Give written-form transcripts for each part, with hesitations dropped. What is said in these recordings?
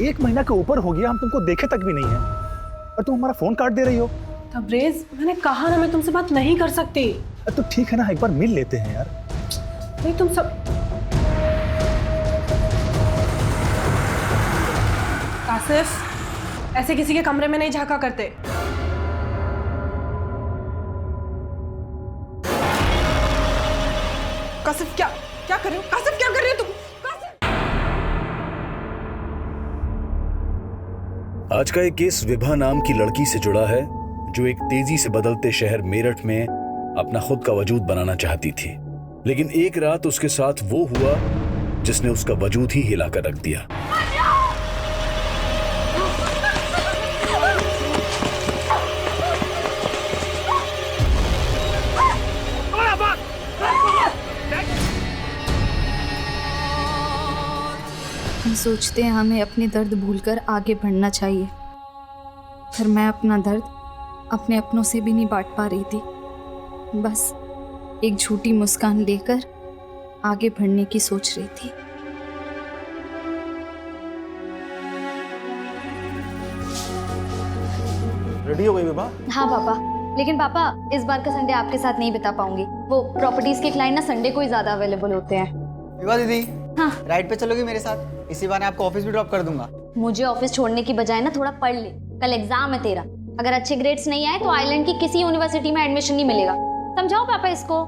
1 महीना के ऊपर हो गया, हम तुमको देखे तक भी नहीं है और तुम हमारा फोन काट दे रही हो। तबरेज, मैंने कहा ना मैं तुमसे बात नहीं कर सकती। तो ठीक है ना, एक बार मिल लेते हैं यार। नहीं तुम सब कासिफ, ऐसे किसी के कमरे में नहीं झांका करते। कासिफ क्या क्या कर रहे हो? कासिफ क्या कर रहे हो तुम? कासिफ! आज का एक केस विभा नाम की लड़की से जुड़ा है, जो एक तेजी से बदलते शहर मेरठ में अपना खुद का वजूद बनाना चाहती थी, लेकिन एक रात उसके साथ वो हुआ जिसने उसका वजूद ही हिला कर रख दिया। हम सोचते हैं हमें अपने दर्द भूलकर आगे बढ़ना चाहिए, पर मैं अपना दर्द अपने अपनों से भी नहीं बांट पा रही थी। बस एक झूठी मुस्कान लेकर आगे बढ़ने की सोच रही थी। रेडी हो गई विभा? हाँ पापा, लेकिन पापा इस बार का संडे आपके साथ नहीं बिता पाऊंगी। वो प्रॉपर्टीज के क्लाइंट ना संडे को ही ज्यादा अवेलेबल होते हैं। विभा दीदी, हाँ। राइड पे चलोगी मेरे साथ? इसी बहाने आपको ऑफिस भी ड्रॉप कर दूंगा। मुझे ऑफिस छोड़ने की बजाय ना थोड़ा पढ़ ले, कल एग्जाम है तेरा। अगर अच्छे ग्रेड्स नहीं आए तो आइलैंड की किसी यूनिवर्सिटी में एडमिशन नहीं मिलेगा। समझाओ पापा इसको।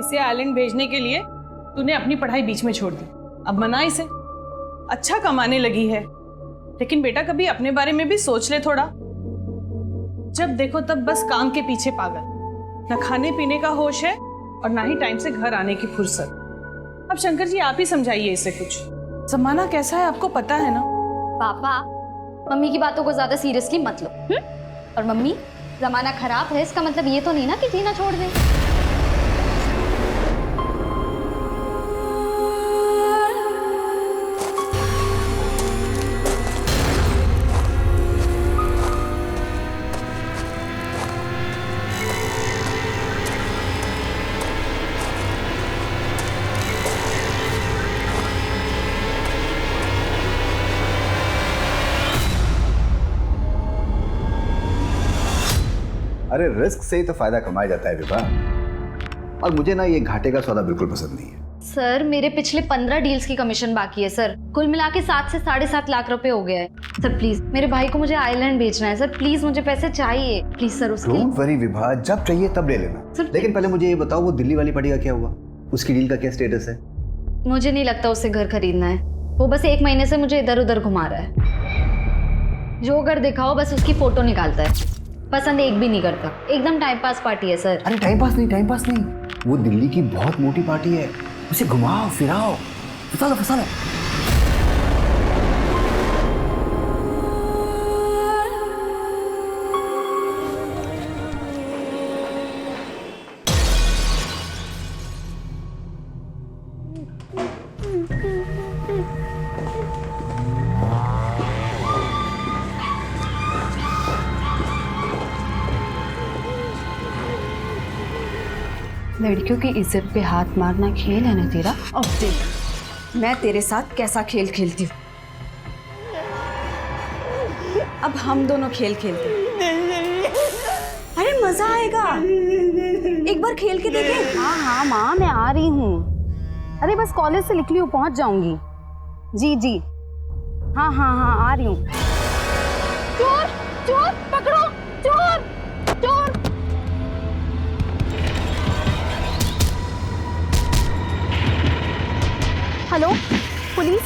इसे आइलैंड भेजने के लिए तूने अपनी पढ़ाई बीच में छोड़ दी, अब मना इसे। अच्छा कमाने लगी है, लेकिन बेटा कभी अपने बारे में भी सोच ले थोड़ा। जब देखो तब बस काम के पीछे पागल, न खाने पीने का होश है और ना ही टाइम से घर आने की फुर्सत। अब शंकर जी आप ही समझाइए इसे कुछ। जमाना कैसा है आपको पता है ना। पापा मम्मी की बातों को ज्यादा सीरियसली मत लो। और मम्मी, जमाना खराब है इसका मतलब ये तो नहीं ना कि जीना छोड़ दें। अरे रिस्क से ही तो फायदा कमाया जाता है विभा, और मुझे ना ये घाटे का सौदा बिल्कुल पसंद नहीं है। सर मेरे पिछले 15 डील्स की कमीशन बाकी है सर। कुल मिला के 7 से 7.5 लाख रुपए हो गया है। सर प्लीज, मेरे भाई को मुझे आइलैंड भेजना है सर, प्लीज मुझे पैसे चाहिए प्लीज सर। उसके डोंट वरी विभा, जब चाहिए तब ले लेना। लेकिन पहले मुझे ये बताओ, वो दिल्ली वाली पार्टी का क्या हुआ? उसकी डील का क्या स्टेटस है? मुझे नहीं लगता उसे घर खरीदना है। वो बस 1 महीने से मुझे इधर उधर घुमा रहा है। जो घर दिखाओ बस उसकी फोटो निकालता है, पसंद एक भी नहीं करता। एकदम टाइम पास पार्टी है सर। अरे टाइम पास नहीं, वो दिल्ली की बहुत मोटी पार्टी है, उसे घुमाओ फिराओ, फंसा लो। लड़कियों की इज्जत पे हाथ मारना खेल है ना तेरा? अब देख मैं तेरे साथ कैसा खेल खेलती हूँ। अब हम दोनों खेल खेलते हैं। अरे मजा आएगा, एक बार खेल के देखें। हाँ माँ मैं आ रही हूँ। अरे बस कॉलेज से निकली हूँ, पहुँच जाऊंगी। जी हाँ आ रही हूँ। चोर पकड़ो, चोर। Hello police?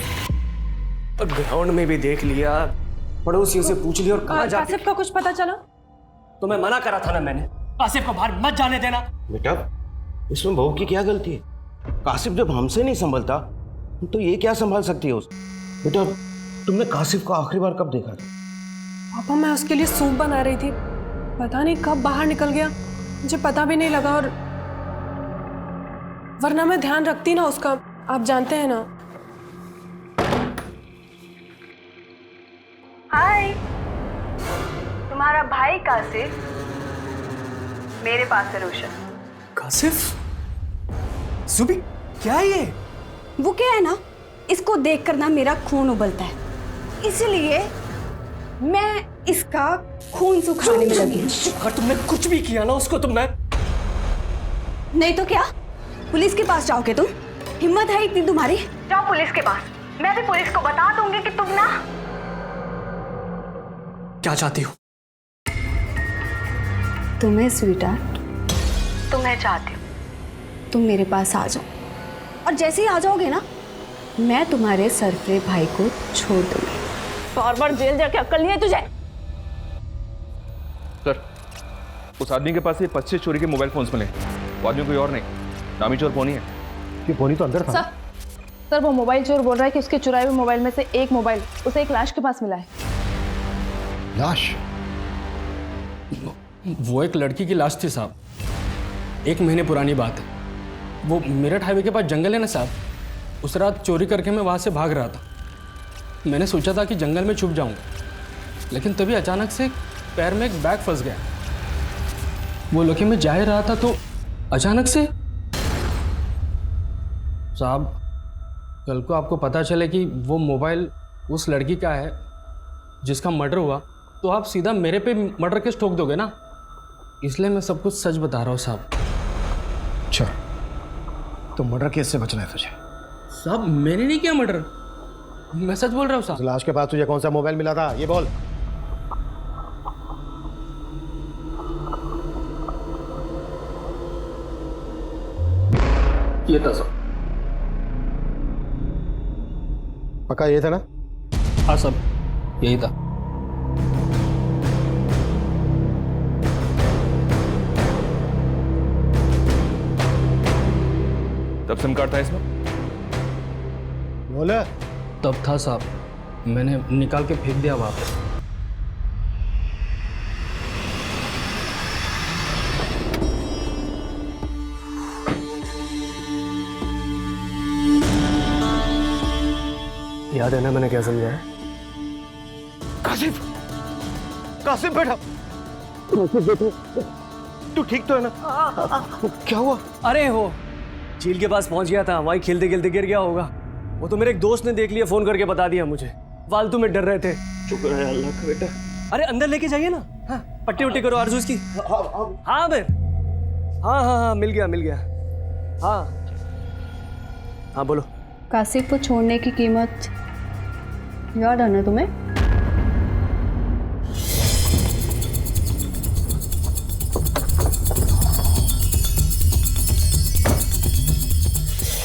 ग्राउंड में भी देख लिया, पड़ोसियों से पूछ लिया, और कहाँ जाके कासिफ का कुछ पता चला? तो मैं मना करा था ना मैंने, कासिफ को बाहर मत जाने देना। बेटा इसमें बहू की क्या गलती है? कासिफ जब हमसे नहीं संभलता तो ये क्या संभाल सकती है उसे? बेटा तुमने कासिफ को आखिरी बार कब देखा था? पापा मैं उसके लिए सूप बना रही थी, पता नहीं कब बाहर निकल गया, मुझे पता भी नहीं लगा। और वरना मैं ध्यान रखती ना उसका, आप जानते हैं ना। हाय, तुम्हारा भाई कासिफ मेरे पास है। रोशन कासिफ? सुबी क्या है ये? वो क्या है ना, इसको देखकर ना मेरा खून उबलता है। इसलिए मैं इसका खून सुखाने में लगी। अगर तुमने कुछ भी किया ना उसको तो मैं... नहीं तो क्या, पुलिस के पास जाओगे तुम? हिम्मत है इतनी तुम्हारी? जाओ पुलिस के पास, मैं भी पुलिस को बता दूंगी कि तुम ना... क्या चाहती हो? तुम्हें स्वीटहार्ट, तुम्हें चाहती हूँ। तुम मेरे पास आ जाओ, और जैसे ही आ जाओगे ना, मैं तुम्हारे सरफरे भाई को छोड़ दूंगी। बार बार जेल जाके अक्ल नहीं है तुझे? सर, उस आदमी के पास ये 25 चोरी के मोबाइल फोन्स मिले। वो आदमी कोई और नहीं, नामी चोर पोनी है। ये पोनी तो अंदर था। सर वो मोबाइल चोर बोल रहा है कि उसके चुराए हुए मोबाइल में से एक मोबाइल उसे एक लाश के पास मिला है। लाश? वो एक लड़की की लाश थी साहब, 1 महीने पुरानी बात है। वो मेरठ हाईवे के पास जंगल है ना साहब, उस रात चोरी करके मैं वहाँ से भाग रहा था। मैंने सोचा था कि जंगल में छुप जाऊंगा, लेकिन तभी अचानक से पैर में एक बैग फंस गया। वो लेके मैं जा ही रहा था तो अचानक से साहब, कल को आपको पता चले कि वो मोबाइल उस लड़की का है जिसका मर्डर हुआ, तो आप सीधा मेरे पे मर्डर केस ठोक दोगे ना, इसलिए मैं सब कुछ सच बता रहा हूँ साहब। अच्छा, तो मर्डर केस से बचना है तुझे? साहब मैंने नहीं किया मर्डर, मैं सच बोल रहा हूँ साहब। लाश के पास तुझे कौन सा मोबाइल मिला था, ये बोल। ये था साहब। पक्का ये था ना? हाँ साहब, यही था। तब सिम कार्ड था इसमें? बोले। तब था साहब, मैंने निकाल के फेंक दिया वहाँ पे। याद है ना मैंने क्या समझाया? कासिफ, कासिफ बेटा, तू ठीक तो है ना? क्या हुआ? अरे हो झील के पास पहुंच गया था, वहीं खेलते खेलते गिर गया होगा। वो तो मेरे एक दोस्त ने देख लिया, फोन करके बता दिया मुझे। फालतू में डर रहे थे। शुक्र है अल्लाह का बेटा। अरे अंदर लेके जाइए ना। हाँ, पट्टी उट्टी करो आरजू की। हाँ मैं हाँ मिल गया। हाँ हाँ बोलो। कासिफ को छोड़ने की कीमत याद है ना तुम्हें?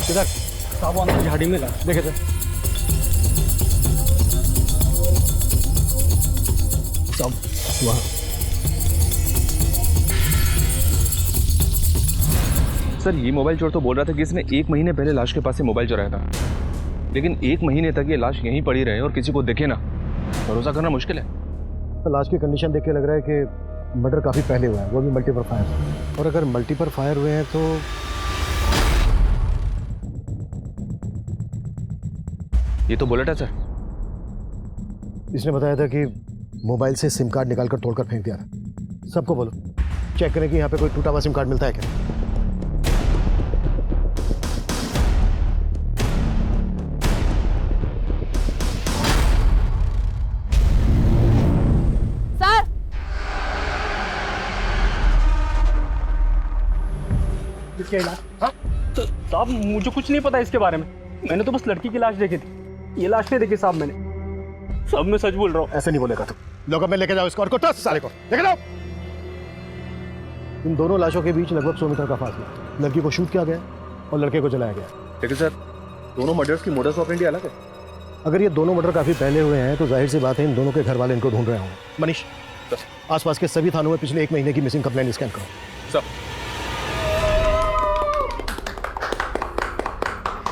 इधर साहब अंदर झाड़ी में ला देखे थे साहब वहाँ। सर ये मोबाइल चोर तो बोल रहा था कि इसने 1 महीने पहले लाश के पास से मोबाइल चुराया था, लेकिन 1 महीने तक ये लाश यहीं पड़ी रहे और किसी को दिखे ना, भरोसा करना मुश्किल है। तो लाश की कंडीशन देख के लग रहा है कि मर्डर काफ़ी पहले हुआ है, वो भी मल्टीपल फायर। और अगर मल्टीपल फायर हुए हैं तो ये तो बुलेट है सर। इसने बताया था कि मोबाइल से सिम कार्ड निकालकर तोड़कर फेंक दिया था। सबको बोलो चेक करें कि यहाँ पे कोई टूटा हुआ सिम कार्ड मिलता है क्या। साहब मुझे कुछ नहीं पता इसके बारे में, मैंने तो बस लड़की की लाश देखी थी। ये लाश नहीं देखी साहब मैंने। सब मैं सच बोल रहा हूँ। ऐसे नहीं बोलेगा तुम। लॉकअप में लेके जाओ इसको और को साले को लेके जाओ। इन दोनों लाशों के बीच लगभग 100 मीटर का फासला। लड़की को शूट किया गया और लड़के को जलाया गया। लेकिन सर दोनों मर्डर्स की मोडस ऑपरेंडी अलग है। अगर ये दोनों मर्डर काफी पहले हुए हैं तो जाहिर सी बात है इन दोनों के घर वाले इनको ढूंढ रहे होंगे। मनीष आसपास के सभी थानों में पिछले 1 महीने की मिसिंग कंप्लेंट स्कैन करो। सब।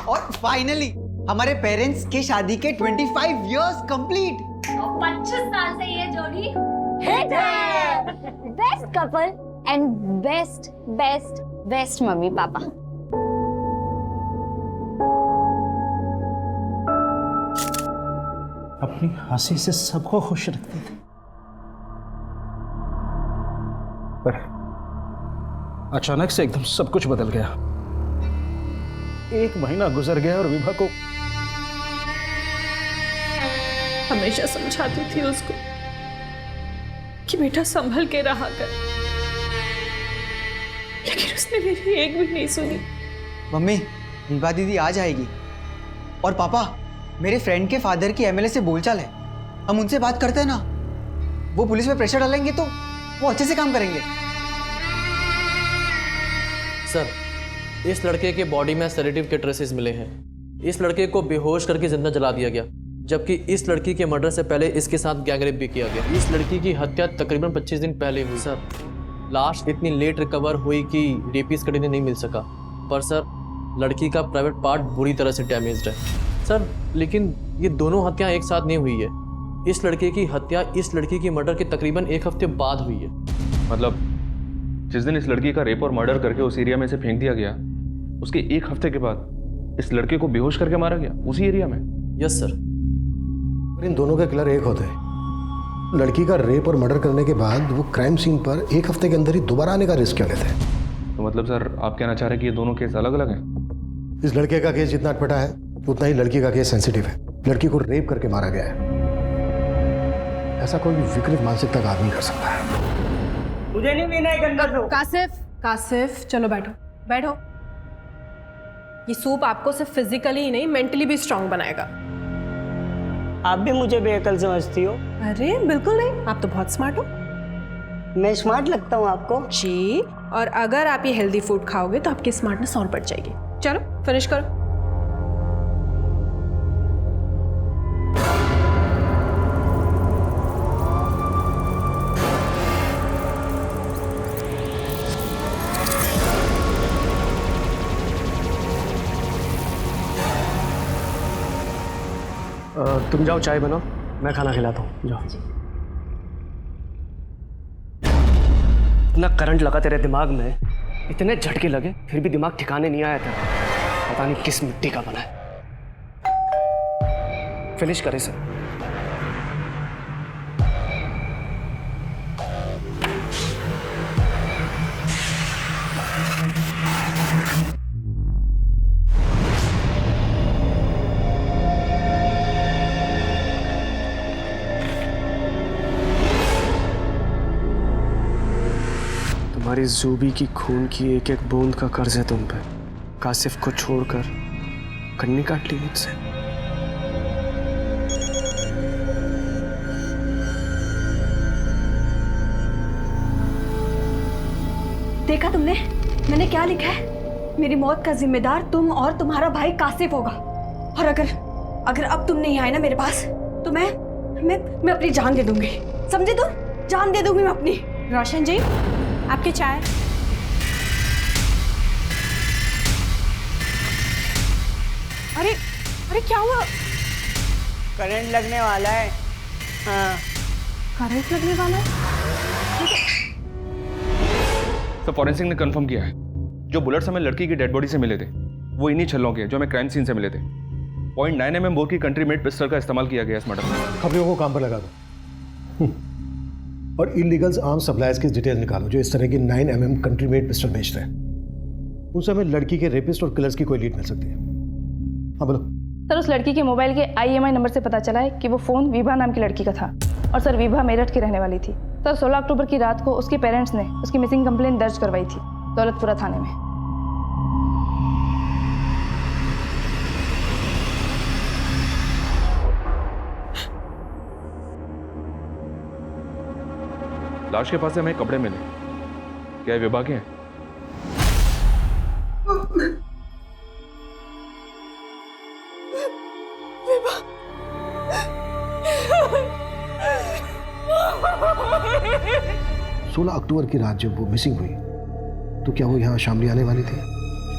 और फाइनली हमारे पेरेंट्स के शादी के 25 इयर्स कंप्लीट। 25 साल से ये जोड़ी हिट है। Best couple and best mummy papa. अपनी हंसी से सबको खुश रखते थे, पर अचानक से एकदम सब कुछ बदल गया। 1 महीना गुजर गया और विभा को हमेशा समझाती थी उसको कि बेटा संभल के रहा कर, लेकिन उसने मेरी एक भी नहीं सुनी। मम्मी, विभा दीदी आ जाएगी। और पापा, मेरे फ्रेंड के फादर की एमएलए से बोलचाल है, हम उनसे बात करते हैं ना, वो पुलिस पे प्रेशर डालेंगे तो वो अच्छे से काम करेंगे। सर, इस लड़के के बॉडी में सेडेटिव के ट्रेसेस मिले हैं। इस लड़के को बेहोश करके जिंदा जला दिया गया, जबकि इस लड़की के मर्डर से पहले इसके साथ गैंगरेप भी किया गया। इस लड़की की हत्या तकरीबन 25 दिन पहले हुई। सर, लाश इतनी लेट रिकवर हुई कि रेपिस्ट का डीएनए नहीं मिल सका। पर सर, लड़की का प्राइवेट पार्ट बुरी तरह से डैमेज्ड है। सर, लेकिन ये दोनों हत्याएं एक साथ नहीं हुई है। इस लड़के की हत्या इस लड़की की मर्डर के तकरीबन 1 हफ्ते बाद हुई है। मतलब जिस दिन इस लड़की का रेप और मर्डर करके उस एरिया में से फेंक दिया गया, उसके 1 हफ्ते के बाद इस लड़के को बेहोश करके मारा गया उसी एरिया में। Yes sir. पर इन दोनों के किलर एक होते हैं। लड़की का रेप और मर्डर करने के बाद वो क्राइम सीन पर 1 हफ्ते के अंदर ही दोबारा आने का रिस्क क्यों लेते हैं? तो मतलब सर, आप कहना चाह रहे हैं कि ये दोनों केस अलग अलग हैं? इस लड़के का केस जितना अटपटा है उतना ही लड़की का केस सेंसिटिव है। लड़की को रेप करके मारा गया है। ऐसा कोई विकृत मानसिकता का आदमी कर सकता है। मुझे नहीं पीना है गंदा सूप। कासिफ चलो बैठो बैठो। ये सूप आपको सिर्फ फिजिकली ही नहीं मेंटली भी स्ट्रांग बनाएगा। आप भी मुझे बेअकल समझती हो? अरे बिल्कुल नहीं, आप तो बहुत स्मार्ट हो। मैं स्मार्ट लगता हूँ आपको? जी, और अगर आप ये हेल्दी फूड खाओगे तो आपकी स्मार्टनेस और बढ़ जाएगी। चलो फिनिश करो। तुम जाओ चाय बनाओ, मैं खाना खिलाता हूँ। जाओ। इतना करंट लगा तेरे दिमाग में, इतने झटके लगे, फिर भी दिमाग ठिकाने नहीं आया तेरा। पता नहीं किस मिट्टी का बना है। फिनिश करे सर। तुम्हारी जूबी की खून की एक एक बूंद का कर्ज है तुम पे। कासिफ को छोड़कर कन्नी काट ली मुझसे। देखा तुमने मैंने क्या लिखा है? मेरी मौत का जिम्मेदार तुम और तुम्हारा भाई कासिफ होगा। और अगर अब तुम नहीं आए ना मेरे पास तो मैं अपनी जान दे दूंगी। समझे तुम? जान दे दूंगी मैं अपनी। रोशन जी, आपकी चाय। अरे क्या हुआ? करंट लगने वाला है। हाँ, करंट लगने वाला है? तो फॉरेंसिक ने कंफर्म किया है, जो बुलेट्स हमें लड़की की डेड बॉडी से मिले थे वो इन्हीं छल्लों के जो हमें क्राइम सीन से मिले थे। 0.9 mm बोर की कंट्री मेड पिस्टल का इस्तेमाल किया गया इस मर्डर में। खबरों को काम पर लगा दो और इलीगल्स आर्म सप्लायर्स की डिटेल निकालो जो इस तरह की 9 mm कंट्री मेड पिस्टल बेचते हैं। उनसे हमें लड़की के रेपिस्ट और किलर्स की कोई लीड मिल सकती है। हाँ बोलो। सर, उस लड़की के मोबाइल के IMI नंबर से पता चला है कि वो फ़ोन विभा नाम की लड़की का था। और सर, विभा मेरठ की रहने वाली थी। सर, 16 अक्टूबर की रात को उसके पेरेंट्स ने उसकी मिसिंग कंप्लेंट दर्ज करवाई थी दौलतपुरा थाने में। लाश के पास से हमें कपड़े मिले, क्या ये विभा के हैं? सोलह अक्टूबर की रात जब वो मिसिंग हुई तो क्या वो यहाँ शामली आने वाली थी?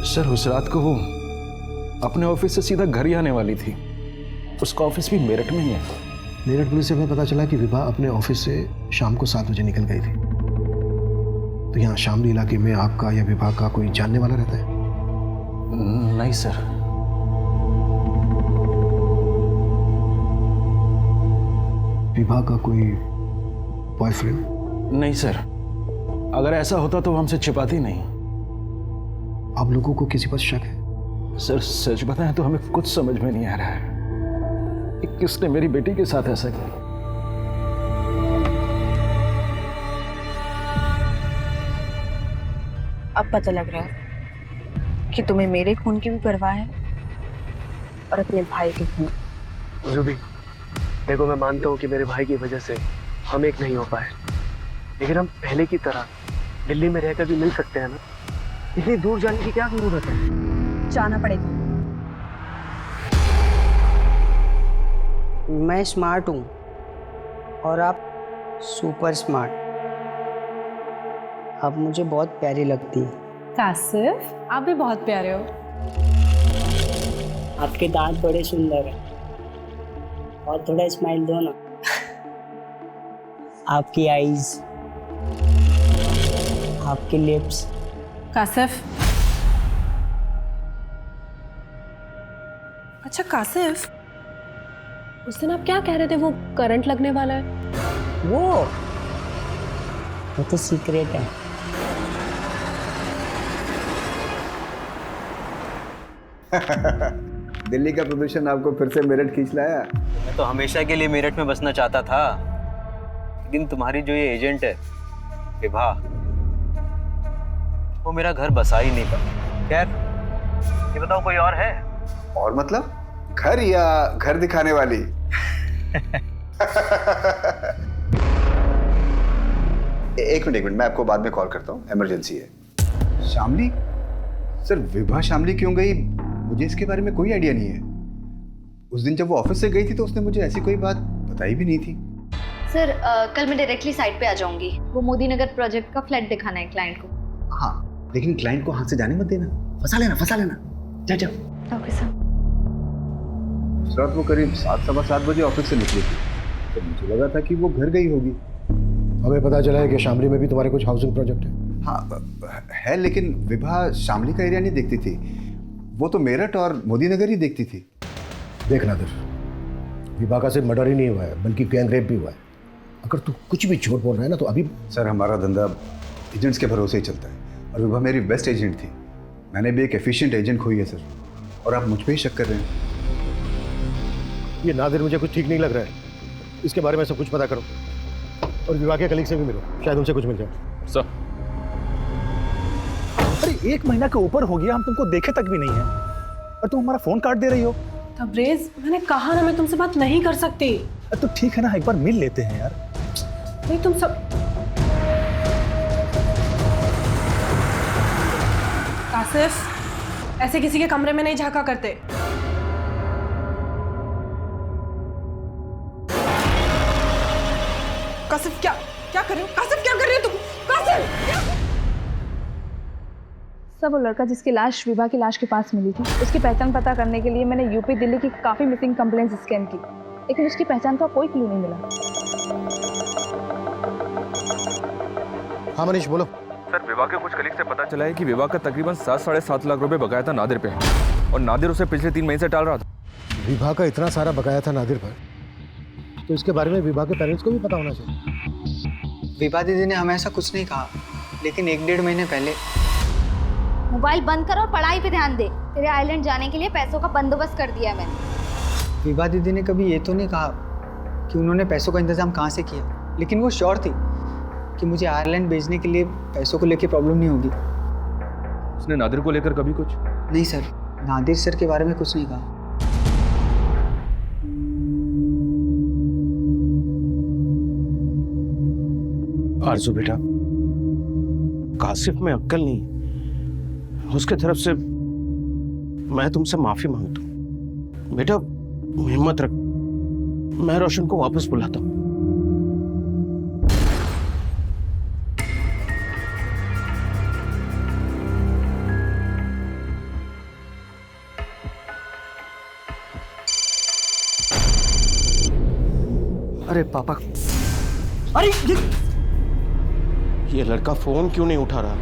सर, उस रात को वो अपने ऑफिस से सीधा घर ही आने वाली थी। उसका ऑफिस भी मेरठ में ही है। मेरठ पुलिस से हमें पता चला कि विभा अपने ऑफिस से शाम को 7 बजे निकल गई थी। तो यहाँ शामली इलाके में आपका या विभा का कोई जानने वाला रहता है? नहीं सर। विभा का कोई बॉयफ्रेंड? नहीं सर, अगर ऐसा होता तो वो हमसे छिपाती नहीं। आप लोगों को किसी पर शक है? सर, सच बताएं तो हमें कुछ समझ में नहीं आ रहा है। कि किसने मेरी बेटी के साथ ऐसा किया। अब पता लग रहा है कि तुम्हें मेरे खून की भी परवाह है और अपने भाई के खून। रूबी, देखो मैं मानता हूँ कि मेरे भाई की वजह से हम एक नहीं हो पाए, लेकिन हम पहले की तरह दिल्ली में रहकर भी मिल सकते हैं ना। इतनी दूर जाने की क्या जरूरत है? जाना पड़ेगा। मैं स्मार्ट हूँ और आप सुपर स्मार्ट। आप मुझे बहुत प्यारी लगती है। कासिफ, आप भी बहुत प्यारे हो। आपके दांत बड़े सुंदर हैं और थोड़ा स्माइल दो ना। आपकी आईज, आपके लिप्स। कासिफ, अच्छा कासिफ, उस दिन आप क्या कह रहे थे वो करंट लगने वाला है? वो तो सीक्रेट है। दिल्ली का प्रदूषण आपको फिर से मेरठ खींच लाया। मैं तो हमेशा के लिए मेरठ में बसना चाहता था, लेकिन तुम्हारी जो ये एजेंट है विभा, वो मेरा घर बसा ही नहीं पाया। खैर, ये बताओ कोई और है? और मतलब घर या घर दिखाने वाली? एक मिनट, मैं आपको बाद में कॉल करता हूँ, इमरजेंसी है। शामली? सर, विभा शामली क्यों गई, मुझे इसके बारे में कोई आइडिया नहीं है। उस दिन जब वो ऑफिस से गई थी तो उसने मुझे ऐसी कोई बात बताई भी नहीं थी। सर कल मैं डायरेक्टली साइट पे आ जाऊंगी। वो मोदी नगर प्रोजेक्ट का फ्लैट दिखाना है क्लाइंट को। हाँ, लेकिन क्लाइंट को हाथ से जाने मत देना। फंसा लेना। जाओ। Okay sir. रात वो करीब 7-7:15 बजे ऑफिस से निकली थी, तो मुझे लगा था कि वो घर गई होगी। हमें पता चला है कि शामली में भी तुम्हारे कुछ हाउसिंग प्रोजेक्ट है। हाँ है, लेकिन विभा शामली का एरिया नहीं देखती थी, वो तो मेरठ और मोदी नगर ही देखती थी। देख नादिर, विभा का सिर्फ मर्डर ही नहीं हुआ है बल्कि गैंग रेप भी हुआ है। अगर तू कुछ भी झूठ बोल रहा है ना तो अभी। सर, हमारा धंधा एजेंट्स के भरोसे ही चलता है और विभा मेरी बेस्ट एजेंट थी। मैंने भी एक एफिशिएंट एजेंट खोई है सर, और आप मुझ पर ही शक कर रहे हैं। ये नादिर मुझे कुछ ठीक नहीं लग रहा है। इसके बारे में सब कुछ पता करो और विभा के कलीग से भी मिलो, शायद उनसे कुछ मिल जाए। सर, अरे 1 महीना के ऊपर हो गया, हम तुमको देखे तक भी नहीं है और तुम हमारा फोन काट दे रही हो। तबरेज, मैंने कहा ना मैं तुमसे बात नहीं कर सकती। तो ठीक है ना, एक बार मिल लेते हैं यार। नहीं तुम सब। कासिफ, ऐसे किसी के कमरे में नहीं झांका करते। कासिफ क्या कर रहे हो? कासिफ क्या कर रहे हो तुम? कासिफ! सर वो लड़का जिसकी लाश विभा की लाश के पास मिली थी, उसकी पहचान पता करने के लिए मैंने यूपी दिल्ली की काफ़ी मिसिंग कंप्लेंट्स स्कैन की, लेकिन उसकी पहचान का कोई क्लू नहीं मिला। हाँ मनीष बोलो। सर, विभा के कुछ कलीग से पता चला है कि विभा का तकरीबन 7-7.5 लाख रुपए बकाया था नादिर पे, और नादिर उसे पिछले 3 महीने से टाल रहा था। विभा का इतना सारा बकाया था नादिर पर, तो इसके बारे में विभा के पेरेंट्स को भी पता होना चाहिए। विभा दीदी ने हमें ऐसा कुछ नहीं कहा, लेकिन 1-1.5 महीने पहले। मोबाइल बंद कर और पढ़ाई पे ध्यान दे। तेरे आइलैंड जाने के लिए पैसों का बंदोबस्त कर दिया है मैंने। विभा दीदी ने कभी ये तो नहीं कहा कि उन्होंने पैसों का इंतजाम कहाँ से किया, लेकिन वो श्योर थी कि मुझे आयरलैंड भेजने के लिए पैसों को लेकर प्रॉब्लम नहीं होगी। उसने नादिर को लेकर कभी कुछ? नहीं सर, नादिर सर के बारे में कुछ नहीं कहा। आरजू बेटा, कासिफ में अक्ल नहीं, उसके तरफ से मैं तुमसे माफी मांगता हूं। बेटा हिम्मत रख, मैं रोशन को वापस बुलाता हूं। अरे पापा, अरे ये लड़का फोन क्यों नहीं उठा रहा?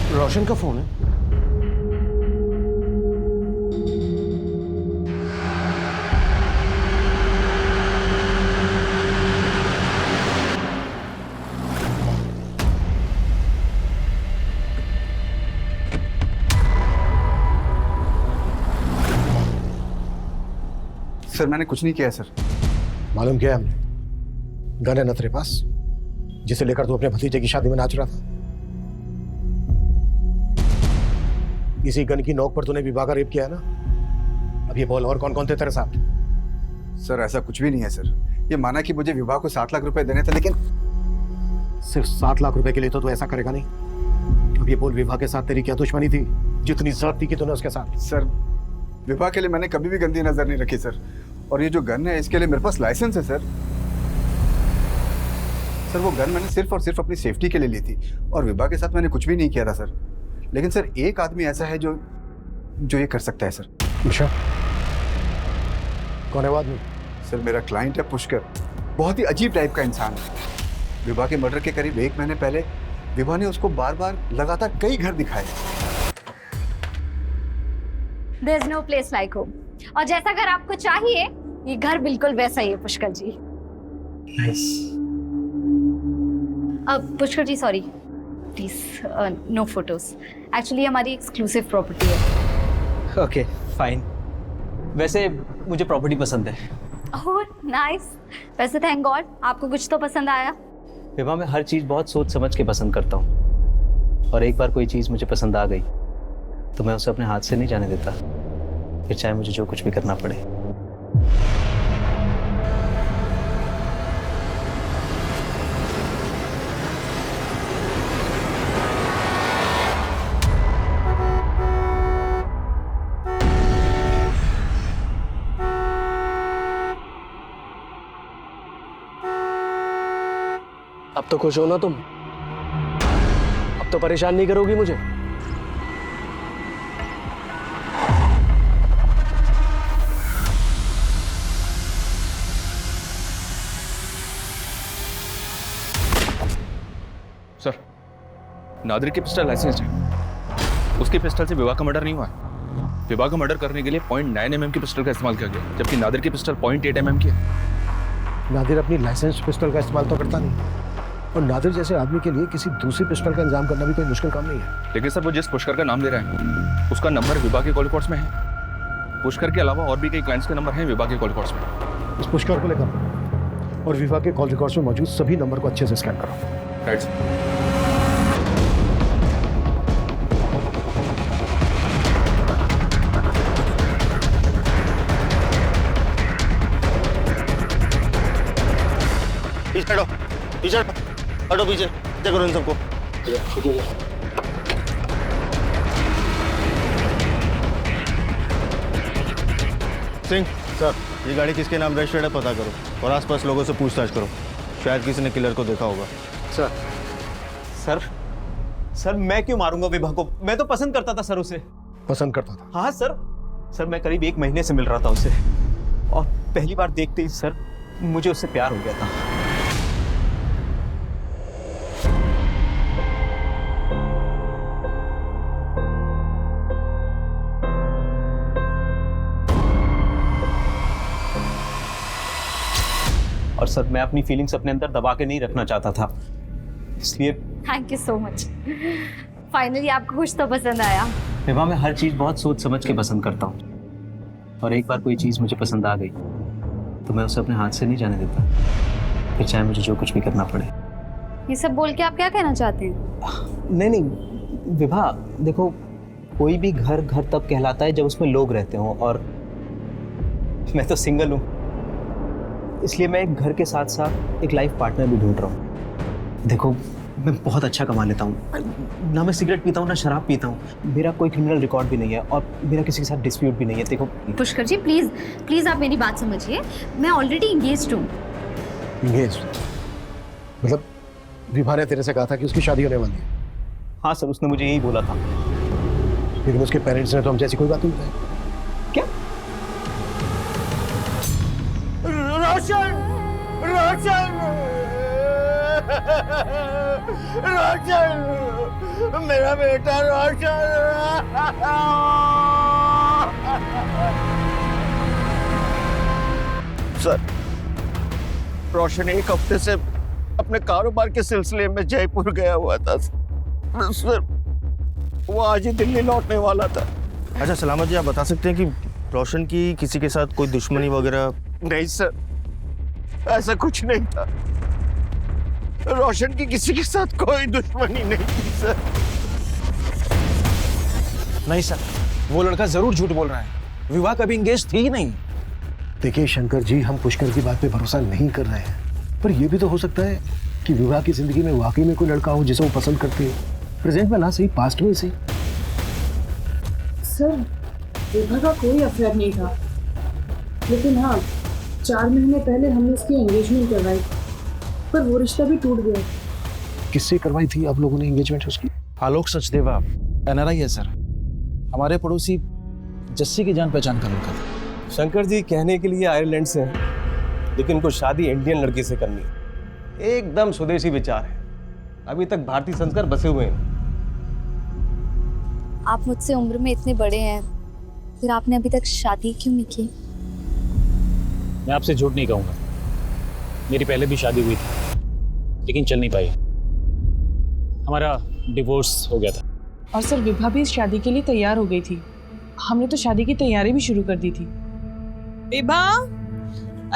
रोशन का फोन है। सर मैंने कुछ नहीं किया सर। मालूम किया हमने, गन है ना तेरे पास जिसे लेकर तू अपने भतीजे की शादी में नाच रहा था? इसी गन की नोक पर तूने विवाह का रेप किया है ना? अब ये बोल, और कौन कौन थे तेरे साथ? सर ऐसा कुछ भी नहीं है सर। ये माना कि मुझे विवाह को 7 लाख रुपए देने थे, लेकिन सिर्फ 7 लाख रुपए के लिए तो तू ऐसा करेगा नहीं। अब ये बोल, विवाह के साथ तेरी क्या दुश्मनी थी जितनी जरूरत थी कि तूने उसके साथ? सर विवाह के लिए मैंने कभी भी गंदी नजर नहीं रखी सर। और ये जो गन है इसके लिए मेरे पास लाइसेंस है सर। सर वो गन मैंने सिर्फ और सिर्फ अपनी सेफ्टी के लिए ली थी, और विवाह के साथ मैंने कुछ भी नहीं किया था सर। लेकिन सर एक आदमी ऐसा है जो ये कर सकता है सर। अच्छा, कौन है वो आदमी? सर मेरा क्लाइंट है पुष्कर, बहुत ही अजीब टाइप का इंसान है। विवाह के मर्डर के करीब 1 महीने पहले विवाह ने उसको बार बार लगातार कई घर दिखाए। There's no place like home. और जैसा घर आपको चाहिए, ये घर बिल्कुल वैसा ही है पुष्कर जी। अब Pushkar ji sorry, please no photos. Actually हमारी एक्सक्लूसिव प्रॉपर्टी है। Okay fine. वैसे मुझे प्रॉपर्टी पसंद है। Oh nice. वैसे थैंक गॉड आपको कुछ तो पसंद आया। विवाह मैं हर चीज़ बहुत सोच समझ के पसंद करता हूँ, और एक बार कोई चीज़ मुझे पसंद आ गई तो मैं उसे अपने हाथ से नहीं जाने देता, फिर चाहे मुझे जो कुछ भी करना पड़े। अब तो खुश हो ना तुम? अब तो परेशान नहीं करोगी मुझे? सर नादिर की पिस्टल लाइसेंस है, उसकी पिस्टल से विवाह का मर्डर नहीं हुआ है। विवाह का मर्डर करने के लिए 0.9 mm की पिस्टल का इस्तेमाल किया गया, जबकि नादिर की पिस्टल 0.8 mm की है। नादिर अपनी लाइसेंस पिस्टल का इस्तेमाल तो करता नहीं, और नादिर जैसे आदमी के लिए किसी दूसरी पिस्टल का इंतजाम करना भी कोई मुश्किल काम नहीं है। लेकिन सर वो जिस पुष्कर का नाम ले रहा है उसका नंबर विवाह के कॉल रिकॉर्ड्स में है। पुष्कर के अलावा और भी कई क्लाइंट्स के नंबर हैं विवाह के कॉल रिकॉर्ड्स में। इस पुष्कर को लेकर और विवाह के कॉल रिकॉर्ड्स में मौजूद सभी नंबर को अच्छे से स्कैन करो। Right sir. पीछे हटो, पीछे देखो इन सबको। सिंह सर, ये गाड़ी किसके नाम रजिस्टर्ड है पता करो, और आसपास लोगों से पूछताछ करो, शायद किसी ने किलर को देखा होगा। सर सर सर मैं क्यों मारूंगा विवाह को? मैं तो पसंद करता था सर उसे। पसंद करता था? हाँ सर मैं करीब 1 महीने से मिल रहा था उससे, और पहली बार देखते ही सर मुझे उससे प्यार हो गया था। और सर मैं अपनी फीलिंग्स अपने अंदर दबा के नहीं रखना चाहता था, इसलिए। Thank you so much. Finally आपको कुछ तो पसंद आया। विवाह मैं हर चीज़ बहुत सोच समझ के पसंद करता हूँ, और एक बार कोई चीज़ मुझे पसंद आ गई तो मैं उसे अपने हाथ से नहीं जाने देता, फिर चाहे मुझे जो कुछ भी करना पड़े। ये सब बोल के आप क्या कहना चाहते हैं? नहीं विवाह, देखो कोई भी घर घर तब कहलाता है जब उसमें लोग रहते हों, और मैं तो सिंगल हूँ, इसलिए मैं एक घर के साथ साथ एक लाइफ पार्टनर भी ढूंढ रहा हूँ। देखो मैं बहुत अच्छा कमा लेता हूँ, ना मैं सिगरेट पीता हूँ ना शराब पीता हूँ, मेरा कोई क्रिमिनल रिकॉर्ड भी नहीं है, और मेरा किसी के साथ डिस्प्यूट भी नहीं है। देखो पुष्कर जी प्लीज प्लीज आप मेरी बात समझिए, मैं ऑलरेडी इंगेज्ड हूँ। इंगेज्ड? मतलब विभा ने तेरे से कहा था कि उसकी शादी होने वाली है? हाँ सर, उसने मुझे यही बोला था। लेकिन उसके पेरेंट्स ने तो हम जैसी कोई बात नहीं बताई। क्या? रोशन, रोशन, रोशन, मेरा बेटा रोशन। सर, रोशन 1 हफ्ते से अपने कारोबार के सिलसिले में जयपुर गया हुआ था सर, वो आज ही दिल्ली लौटने वाला था। अच्छा सलामत जी, आप बता सकते हैं कि रोशन की किसी के साथ कोई दुश्मनी वगैरह? नहीं सर, ऐसा कुछ नहीं था। रोशन की किसी के साथ कोई दुश्मनी नहीं थी सर। नहीं सर, वो लड़का जरूर झूठ बोल रहा है। विवाह कभी इंगेज थी ही नहीं। देखिए शंकर जी, हम पुष्कर की बात पे भरोसा नहीं कर रहे हैं, पर यह भी तो हो सकता है कि विवाह की जिंदगी में वाकई में कोई लड़का हो जिसे वो पसंद करती है, प्रेजेंट में ना सही पास्ट में सही। सर, विभा का कोई अफेयर नहीं था, लेकिन हाँ 4 महीने पहले हमने इसकी एंगेजमेंट करवाई, पर वो रिश्ता भी टूट गया। किससे करवाई थी आप लोगों ने एंगेजमेंट उसकी? आलोक सचदेवा NRI है सर, हमारे पड़ोसी जस्सी की जान पहचान का लड़का था। शंकर जी कहने के लिए आयरलैंड से हैं, लेकिन उनको शादी इंडियन लड़की से करनी है। एकदम स्वदेशी विचार है, अभी तक भारतीय संस्कार बसे हुए हैं। आप मुझसे उम्र में इतने बड़े हैं, फिर आपने अभी तक शादी क्यों नहीं की? मैं आपसे झूठ नहीं कहूँगा, मेरी पहले भी शादी हुई थी, लेकिन चल नहीं पाई। हमारा डिवोर्स हो गया था। और सर विभा भी इस शादी के लिए तैयार हो गई थी। हमने तो शादी की तैयारी भी शुरू कर दी थी। विभा,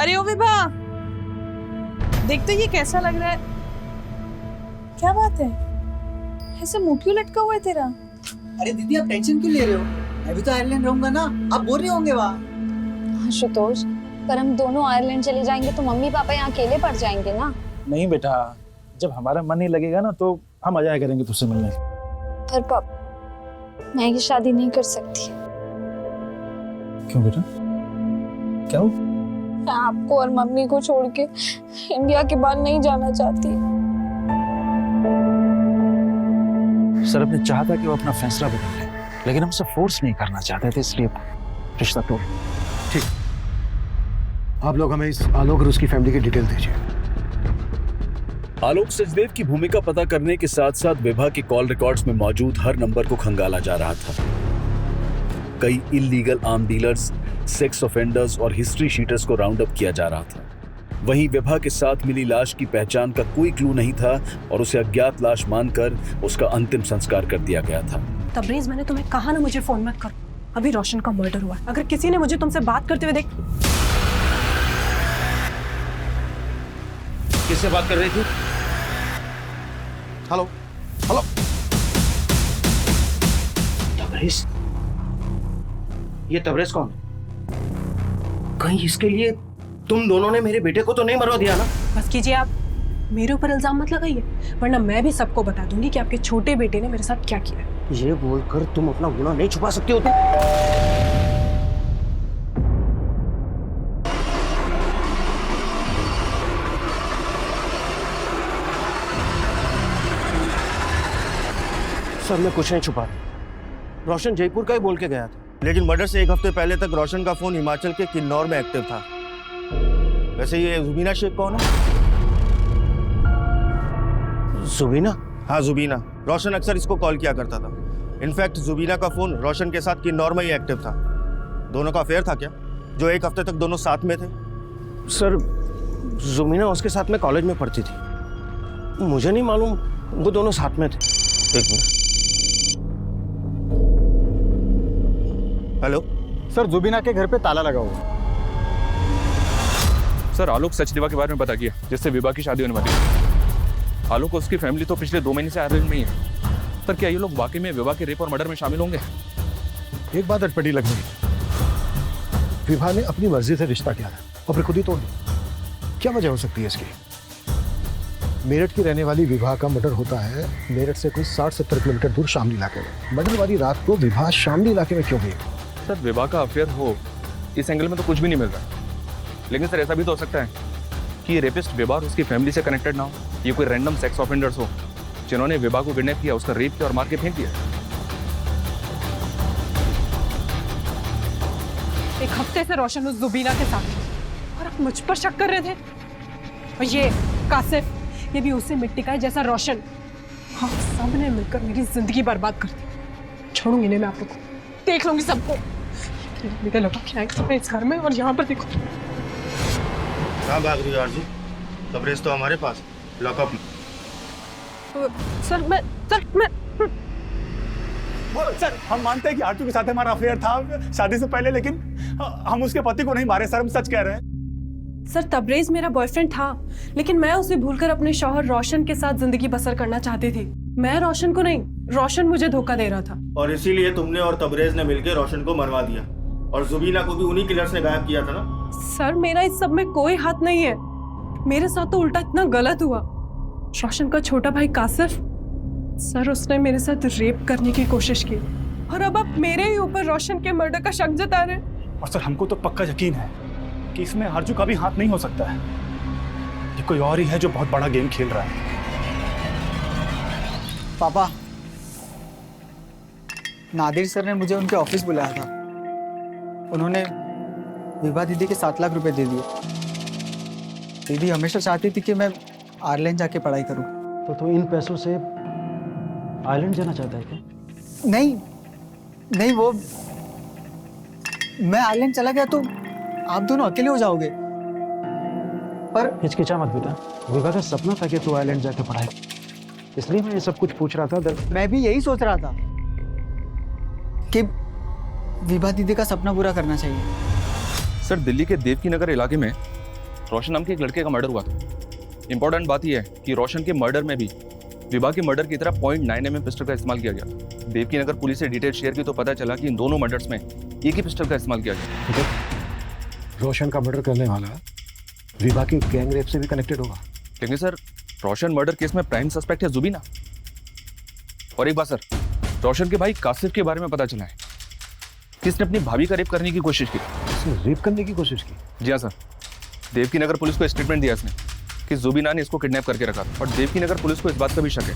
अरे ओ विभा, देख तो ये कैसा लग रहा है। क्या बात है, ऐसे मुंह क्यों लटका हुआ है तेरा? अरे दीदी आप टेंशन क्यों ले रहे हो? मैं भी तो आयरलैंड रहूंगा ना, आप बोल रहे होंगे वहाँ। आशुतोष, पर हम दोनों आयरलैंड चले जाएंगे तो मम्मी पापा यहाँ अकेले पड़ जाएंगे ना। नहीं बेटा, जब हमारा मन नहीं लगेगा ना तो हम आ जाया करेंगे तुझसे मिलने। पर पापा, मैं ये शादी नहीं कर सकती। क्यों बेटा, क्या हो? मैं आपको और मम्मी को छोड़ के इंडिया के बाहर नहीं जाना चाहती। सर ने चाहा था कि वो अपना फैसला बदल ले, लेकिन हमसे फोर्स नहीं करना चाहते थे, इसलिए रिश्ता तोड़। ठीक, आप लोग हमें इस आलोक और उसकी फैमिली की डिटेल दीजिए। आलोक सचदेव की भूमिका पता करने के साथ साथ विभा के कॉल रिकॉर्ड्स में मौजूद हर नंबर को खंगाला जा रहा था। कई illegal arm dealers, sex offenders और हिस्ट्री शीटर्स को राउंड अप किया जा रहा था। वहीं विभा के साथ मिली लाश की पहचान का कोई क्लू नहीं था और उसे अज्ञात लाश मानकर उसका अंतिम संस्कार कर दिया गया था। तबरेज, मैंने तुम्हें कहा ना मुझे फोन मत करो। अभी रोशन का मर्डर हुआ है, अगर किसी ने मुझे तुमसे बात करते हुए देख। किससे बात कर रही थी? Hello hello, Tabrez? ये तबरेज कौन? कहीं इसके लिए तुम दोनों ने मेरे बेटे को तो नहीं मरवा दिया ना? बस कीजिए, आप मेरे ऊपर इल्जाम मत लगाइए, वरना मैं भी सबको बता दूंगी कि आपके छोटे बेटे ने मेरे साथ क्या किया है। ये बोलकर तुम अपना गुनाह नहीं छुपा सकती हो तुम? सर मैं कुछ नहीं छुपा रहा। रोशन जयपुर का ही बोल के गया था, लेकिन मर्डर से 1 हफ्ते पहले तक रोशन का फोन हिमाचल के किन्नौर में एक्टिव था। वैसे ये जुबीना शेख कौन है? जुबीना? हाँ जुबीना, रोशन अक्सर इसको कॉल किया करता था। इनफैक्ट जुबीना का फोन रोशन के साथ किन्नौर में ही एक्टिव था। दोनों का अफेयर था क्या, जो 1 हफ्ते तक दोनों साथ में थे? सर जुबीना उसके साथ में कॉलेज में पढ़ती थी, मुझे नहीं मालूम वो दोनों साथ में थे। एक मिनट। हेलो सर, जुबीना के घर पे ताला लगा हुआ। सर आलोक सचदेवा के बारे में पता किया, जिससे विभा की शादी होने वाली है। आलोक और उसकी फैमिली तो पिछले 2 महीने से आयरलैंड में ही है। सर क्या ये लोग वाकई में विभा के रेप और मर्डर में शामिल होंगे? एक बात अटपटी लग रही, विभा ने अपनी मर्जी से रिश्ता किया और फिर खुद ही तोड़ दिया। क्या वजह हो सकती है इसकी? मेरठ की रहने वाली विभा का मर्डर होता है मेरठ से कोई 60-70 किलोमीटर दूर शामली इलाके में। मर्डर वाली रात को विभा शामली इलाके में क्यों गई? सर विभा का अफेयर हो, इस एंगल में तो कुछ भी नहीं मिल रहा। लेकिन सर ऐसा भी तो हो सकता है कि ये रेपिस्ट विभा और उसकी फैमिली से कनेक्टेड ना हो। ये कोई रैंडम सेक्स ऑफेंडर्स हो जिन्होंने विभा को किडनैप किया, उसका रेप किया और मार के फेंक दिया। 1 हफ्ते से रोशन उस जुबीना के साथ है और आप मुझ पर शक कर रहे थे। और ये कासिफ, ये भी उसी मिट्टी का है जैसा रोशन। आप सब ने मिलकर मेरी जिंदगी बर्बाद कर दी। छोड़ूंगी नहीं मैं आप लोगों को, देख लूंगी सबको। मेरे लगा क्या इस घर में, और यहाँ पर देखो। कहाँ भाग रही हो आरजू? तबरेज तो हमारे पास, लॉकअप में। सर सर हम मानते हैं कि आरजू के साथ हमारा अफेयर था शादी से पहले, लेकिन हम उसके पति को नहीं मारे सर, हम सच कह रहे हैं। सर तबरेज मेरा बॉयफ्रेंड था, लेकिन मैं उसे भूलकर अपने शौहर रोशन के साथ जिंदगी बसर करना चाहती थी। मैं रोशन को नहीं, रोशन मुझे धोखा दे रहा था। और इसीलिए तुमने और तबरेज ने मिलकर रोशन को मरवा दिया, और जुबीना को भी उन्हीं किलर्स ने गायब किया था ना? सर मेरा इस सब में कोई हाथ नहीं है, मेरे साथ तो उल्टा इतना गलत हुआ। रोशन का छोटा भाई कासिफ, सर उसने मेरे साथ रेप करने की कोशिश की, और अब आप मेरे ही ऊपर रोशन के मर्डर का शक जता रहे हैं। और सर हमको तो पक्का यकीन है कि इसमें आरजू का भी हाथ नहीं हो सकता है। ये कोई और ही है जो बहुत बड़ा गेम खेल रहा है। पापा, नादिर सर ने मुझे उनके ऑफिस बुलाया था। उन्होंने विभा दीदी के 7 लाख रुपए दे दिए। दीदी हमेशा चाहती थी कि मैं आयरलैंड जाके पढ़ाई करूं। तो तू इन पैसों से आयरलैंड जाना चाहता है क्या? नहीं नहीं, वो मैं आयरलैंड चला गया तो आप दोनों अकेले हो जाओगे। पर हिचकिचा मत बेटा, विभा का सपना था कि तू आयरलैंड जाके पढ़ाई, इसलिए मैं ये सब कुछ पूछ रहा था। मैं भी यही सोच रहा था कि विभा दीदी का सपना पूरा करना चाहिए। सर दिल्ली के देवकी नगर इलाके में रोशन नाम के एक लड़के का मर्डर हुआ था। इंपॉर्टेंट बात यह है कि रोशन के मर्डर में भी विभा के मर्डर की तरह .9 mm पिस्टल का इस्तेमाल किया गया। देवकी नगर पुलिस से डिटेल शेयर की तो पता चला कि इन दोनों मर्डर्स में एक ही पिस्टल का इस्तेमाल किया गया। रोशन का मर्डर करने वाला विभा की गैंग रेप से भी कनेक्टेड होगा। लेकिन सर रोशन मर्डर केस में प्राइम सस्पेक्ट है जुबीना। और एक बात सर, रोशन के भाई कासिफ के बारे में पता चला है कि इसने अपनी भाभी का रेप करने की कोशिश की। रेप करने की कोशिश की? जी हाँ सर, देवकी नगर पुलिस को स्टेटमेंट दिया इसने कि जुबीना ने इसको किडनैप करके रखा था। और देवकी नगर पुलिस को इस बात का भी शक है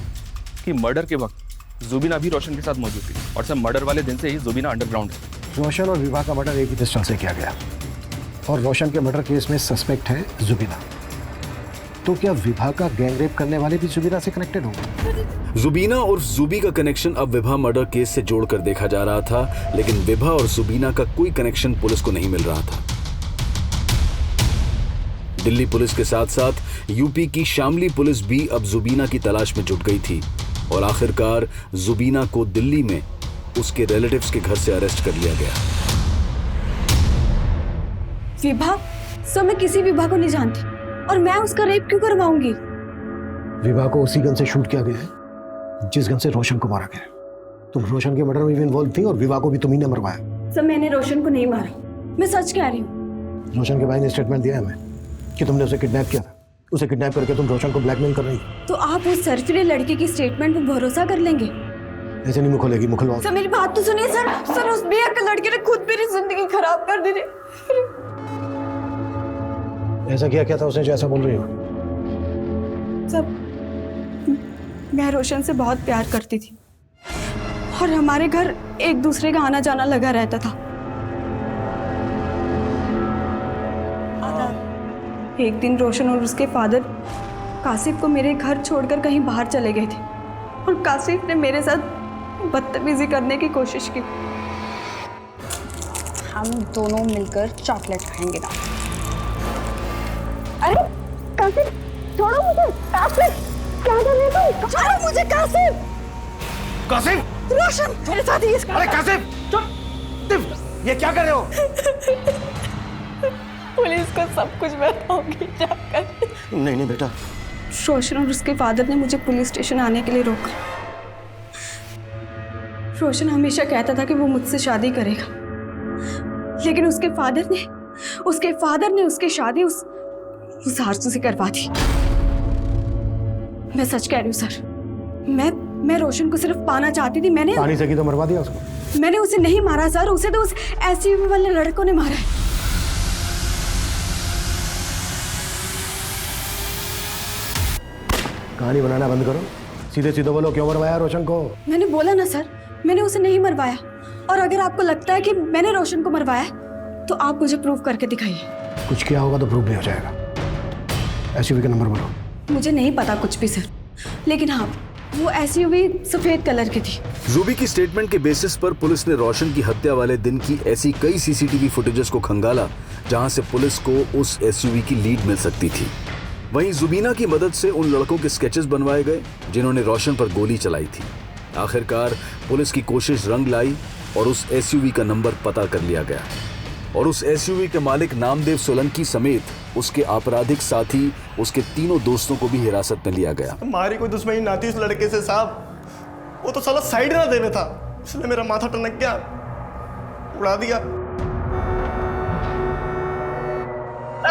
कि मर्डर के वक्त जुबीना भी रोशन के साथ मौजूद थी। और सर मर्डर वाले दिन से ही जुबीना अंडरग्राउंड है। रोशन और विभा का मर्डर एक ही पिस्टल से किया गया, और रोशन के मर्डर केस में सस्पेक्ट है जुबीना। तो क्या विभा का गैंग रेप करने वाले भी जुबीना से कनेक्टेड होंगे? जुबीना और जुबी का कनेक्शन अब विभा मर्डर केस से जोड़कर देखा जा रहा था, लेकिन विभा और जुबीना का कोई कनेक्शन पुलिस को नहीं मिल रहा था। दिल्ली पुलिस के साथ साथ यूपी की शामली पुलिस भी अब जुबीना की तलाश में जुट गई थी, और आखिरकार जुबीना को दिल्ली में उसके रिलेटिव्स के घर से अरेस्ट कर लिया गया। विभा? सर मैं किसी विभा को नहीं जानती, और मैं उसका रेप क्यों करवाऊंगी? विभा को उसी गन से शूट किया गया है जिस गन से रोशन को मारा गया। तुम रोशन के मर्डर में भी इन्वॉल्व थी, और विभा को भी तुम्ही ने मरवाया। सर मैंने रोशन को नहीं मारा, मैं सच कह रही हूँ। रोशन के भाई ने स्टेटमेंट दिया है हमें कि तुमने उसे किडनैप किया था। उसे किडनैप करके तुम रोशन को ब्लैकमेल कर रही हो। तो आप उस सरफिरे लड़के की स्टेटमेंट पर भरोसा कर लेंगे? ऐसे नहीं मुँह खोलेगी, मुँह खुलवाओ। सर मेरी बात तो सुनिए सर। सर उस बेअक्ल लड़के ने खुद मेरी जिंदगी खराब कर दी थी। ऐसा क्या था उसने जो ऐसा बोल रही हो? सब मैं रोशन से बहुत प्यार करती थी, और हमारे घर एक दूसरे का आना जाना लगा रहता था। एक दिन रोशन और उसके फादर कासिफ को मेरे घर छोड़कर कहीं बाहर चले गए थे, और कासिफ ने मेरे साथ बदतमीजी करने की कोशिश की। हम दोनों मिलकर चॉकलेट खाएंगे ना। अरे कासिफ छोड़ो मुझे। कासिफ क्या कर रहे हो? छोड़ो मुझे कासिफ। कासिफ! रोशन मेरे साथ ही इसका। अरे कासिफ चुप! ये क्या कर रहे हो? पुलिस को सब कुछ बताऊंगी जाकर। नहीं बेटा। रोशन और उसके फादर ने मुझे पुलिस स्टेशन आने के लिए रोका। रोशन हमेशा कहता था कि वो मुझसे शादी करेगा, लेकिन उसके फादर ने उसकी शादी उस आरजू से करवा दी। मैं सच कह रही हूँ सर, मैं रोशन को सिर्फ पाना चाहती थी। मैंने पानी से की तो मरवा दिया उसको। मैंने उसे नहीं मारा सर, उसे तो उस एसयूवी वाले लड़कों ने मारा है। कहानी बनाना बंद करो, सीधे सीधे बोलो क्यों मरवाया रोशन को? मैंने बोला ना सर, मैंने उसे नहीं मरवाया, और अगर आपको लगता है कि मैंने रोशन को मरवाया तो आप मुझे प्रूव करके दिखाइए। कुछ किया होगा तो प्रूव नहीं हो जाएगा। एसयूवी का नंबर बोलो। मुझे नहीं पता कुछ भी सर, लेकिन हाँ वो एसयूवी सफेद कलर की थी। रूबी की स्टेटमेंट के बेसिस पर पुलिस ने रोशन की हत्या वाले दिन की ऐसी कई सीसीटीवी फुटेजेस को खंगाला जहां से पुलिस को उस एसयूवी की लीड मिल सकती थी। वहीं जुबीना की मदद से उन लड़कों के स्केचेस बनवाए गए जिन्होंने रोशन पर गोली चलाई थी। आखिरकार पुलिस की कोशिश रंग लाई और उस एसयूवी का नंबर पता कर लिया गया। और उस एसयूवी के मालिक नामदेव सोलंकी समेत उसके आपराधिक साथी उसके तीनों दोस्तों को भी हिरासत में लिया गया। हमारी कोई दुश्मनी ना थी उस लड़के से साहब, वो तो साला साइड ना देने था, उसने मेरा माथा टनक गया, उड़ा दिया।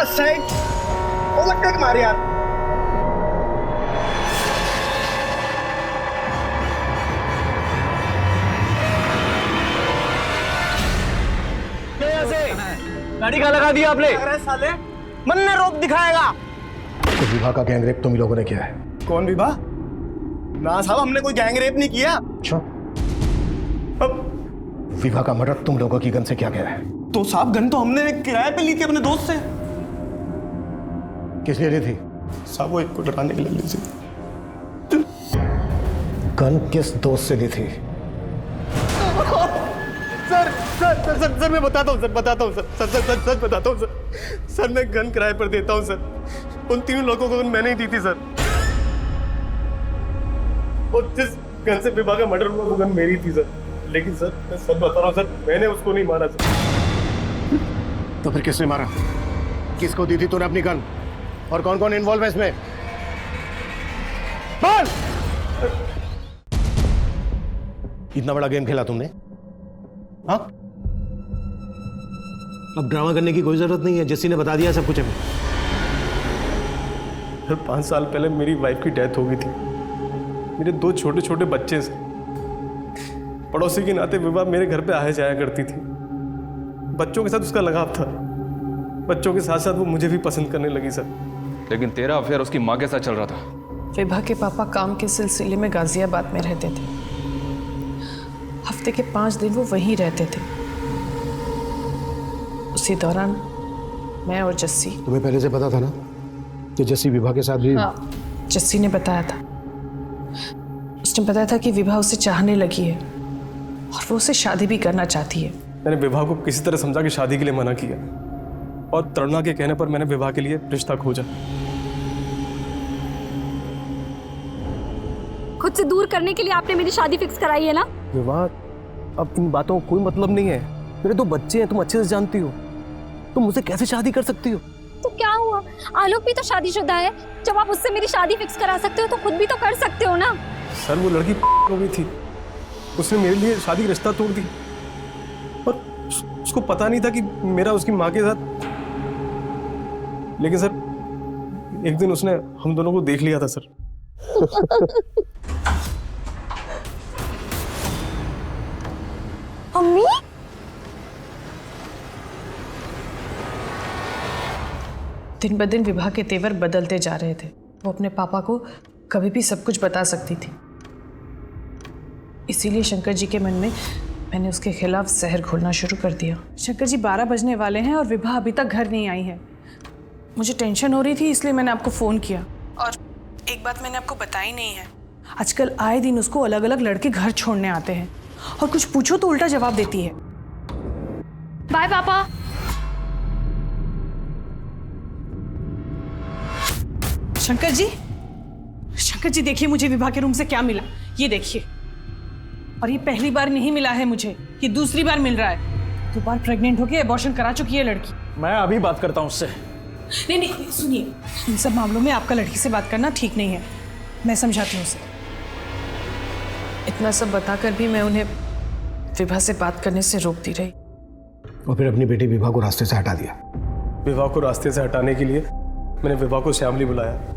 साइड वो लगता है मारे यार। गाड़ी का लगा दिया आपने? अरे साले मन ने रोक दिखाएगा। तो विवाह का गैंगरेप तुम लोगों ने किया है? कौन विवाह? ना साहब हमने कोई गैंगरेप नहीं किया। अच्छा, विवाह का मर्डर तुम लोगों की गन से क्या गया है? तो साहब गन तो हमने किराए पे ली थी अपने दोस्त से। किस लिए ली थी? साहब वो एक को डराने के लिए ली थी। गन किस दोस्त से ली थी? Sir sir sir sir sir मैं बताता हूँ सर, बताता हूँ सर, सर सर सर बताता हूँ सर। सर मैं गन किराए पर देता हूँ सर। उन तीनों लोगों को गन मैंने ही दी थी सर। और जिस गन से विवाह का मर्डर हुआ वो गन मेरी थी सर। लेकिन सर मैं सच बता रहा हूँ सर, मैंने उसको नहीं मारा सर। तो फिर किसने मारा? किसको दी थी तूने अपनी गन? और कौन कौन इन्वॉल्व है इसमें? बोल! इतना बड़ा गेम खेला तुमने? हाँ? अब ड्रामा करने की कोई जरूरत नहीं है, जस्सी ने बता दिया सब कुछ हमें। सर 5 साल पहले मेरी वाइफ की डेथ हो गई थी। मेरे 2 छोटे छोटे बच्चे से पड़ोसी के नाते विवाह मेरे घर पे आया जाया करती थी। बच्चों के साथ उसका लगाव था, बच्चों के साथ साथ वो मुझे भी पसंद करने लगी सर। लेकिन तेरा अफेयर उसकी माँ के साथ चल रहा था। विभा के पापा काम के सिलसिले में गाजियाबाद में रहते थे। हफ्ते के 5 दिन वो वहीं रहते थे। उसी दौरान मैं और जस्सी। तुम्हें पहले से पता था ना कि जस्सी विभा के साथ भी? हाँ, जस्सी ने बताया था। उसने बताया था कि विभा उसे चाहने लगी है और वो उसे शादी भी करना चाहती है। मैंने विवाह को किसी तरह समझा कि शादी के लिए मना किया और तरुणा के कहने पर मैंने विवाह के लिए रिश्ता खोजा। खुद से दूर करने के लिए आपने मेरी शादी फिक्स कराई है ना? विवाह, अब इन बातों का कोई मतलब नहीं है। मेरे 2 बच्चे हैं, तुम अच्छे से जानती हो। तुम मुझसे कैसे शादी कर सकती हो? तो क्या हुआ? आलोक भी तो शादीशुदा है। जब आप उससे मेरी शादी फिक्स करा सकते हो तो खुद भी तो कर सकते हो ना। सर वो लड़की हो गई थी, उसने मेरे लिए शादी का रिश्ता तोड़ दी और उसको पता नहीं था कि मेरा उसकी माँ के साथ। लेकिन सर एक दिन उसने हम दोनों को देख लिया था सर। अम्मी? दिन ब दिन विभा के तेवर बदलते जा रहे थे। वो अपने पापा को कभी भी सब कुछ बता सकती थी। इसीलिए शंकर जी के मन में मैंने उसके खिलाफ जहर घोलना शुरू कर दिया। शंकर जी 12 बजने वाले हैं और विभा अभी तक घर नहीं आई है। मुझे टेंशन हो रही थी, इसलिए मैंने आपको फ़ोन किया। और एक बात मैंने आपको बताई नहीं है, आजकल आए दिन उसको अलग अलग लड़के घर छोड़ने आते हैं और कुछ पूछो तो उल्टा जवाब देती है। बाय पापा। शंकर जी देखिए मुझे विभा के रूम से क्या मिला, ये देखिए। और ये पहली बार नहीं मिला है मुझे, ये दूसरी बार मिल रहा है। 2 बार प्रेग्नेंट होके एबॉर्शन करा चुकी है लड़की। मैं अभी बात करता हूँ उससे। नहीं सुनिए, इन सब मामलों में आपका लड़की से बात करना ठीक नहीं है। मैं समझाती हूँ उसे। इतना सब बताकर भी मैं उन्हें विभा से बात करने से रोकती रही। और फिर अपनी बेटी विभा को रास्ते से हटा दिया। विवाह को रास्ते से हटाने के लिए मैंने विवाह को श्यामली बुलाया।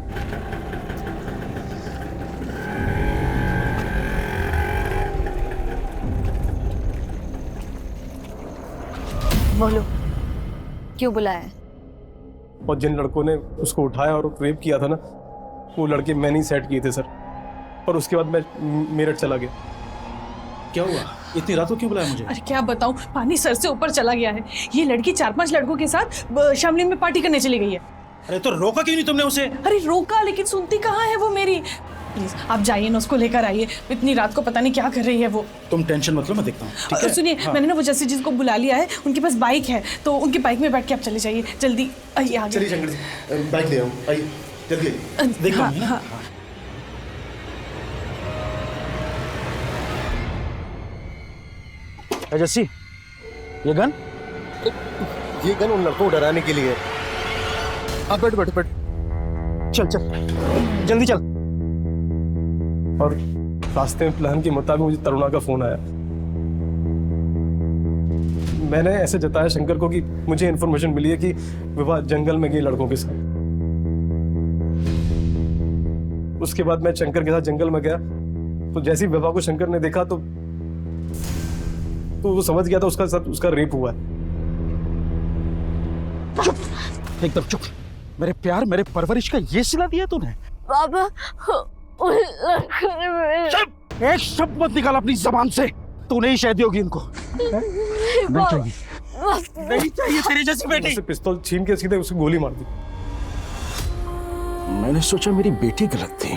बोलो, क्यों बुलाया? और जिन लड़कों ने उसको उठाया और रेप किया था ना, वो लड़के मैंने ही सेट किए थे सर। और उसके बाद मैं मेरठ चला गया। क्या हुआ? इतनी रात को क्यों बुलाया मुझे? अरे क्या बताऊं, पानी सर से ऊपर चला गया है। ये लड़की 4-5 लड़कों के साथ शामली में पार्टी करने चली गई है। अरे तो रोका क्यों नहीं तुमने उसे? अरे रोका, लेकिन सुनती कहाँ है वो मेरी। प्लीज आप जाइए ना, उसको लेकर आइए। इतनी रात को पता नहीं क्या कर रही है वो। तुम टेंशन मत लो, मैं देखता हूँ, ठीक है? सुनिए, मैंने ना वो जस्सी जी को बुला लिया है, उनके पास बाइक है, तो उनकी बाइक में बैठ के आप चले जाइए। जल्दी आइए आगे। चलिए शंकर जी, बाइक ले आओ, आइए जल्दी। देखता हाँ, हूँ। हाँ। जस्सी, ये गन? ये गन उन लड़कों को डराने के लिए। अब बैठ चल जल्दी चल। और रास्ते में प्लान के मुताबिक मुझे तरुणा का फोन आया। मैंने ऐसे जताया शंकर को कि मुझे इन्फॉर्मेशन मिली है कि विवाह जंगल में गई लड़कों के साथ। उसके बाद मैं शंकर के साथ जंगल में गया, तो जैसे ही विवाह को शंकर ने देखा तो वो समझ गया था उसका साथ उसका रेप हुआ है। चुप, एकदम चुप। मेरे प्यार मेरे परवरिश का ये सिला दिया तूने? बाबा चुप, एक शब्द मत निकाल अपनी जबान से। तूने ही शादी होगी इनको। नहीं चाहिए, नहीं चाहिए तेरी जैसी बेटी। पिस्तौल छीन के सीधे उसे गोली मार दी। मैंने सोचा मेरी बेटी गलत थी।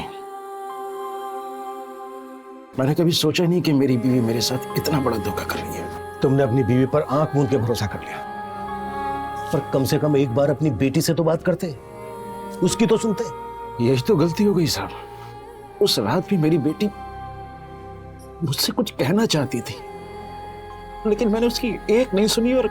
मैंने कभी सोचा नहीं कि मेरी बीवी मेरे साथ इतना बड़ा धोखा कर रही है। तुमने अपनी बीवी पर आंख मूंद के भरोसा कर लिया, पर कम से कम एक बार अपनी बेटी से तो बात करते, उसकी तो सुनते। यही तो गलती हो गई साहब। उस रात भी मेरी बेटी मुझसे कुछ कहना चाहती थी, लेकिन मैंने उसकी एक नहीं सुनी और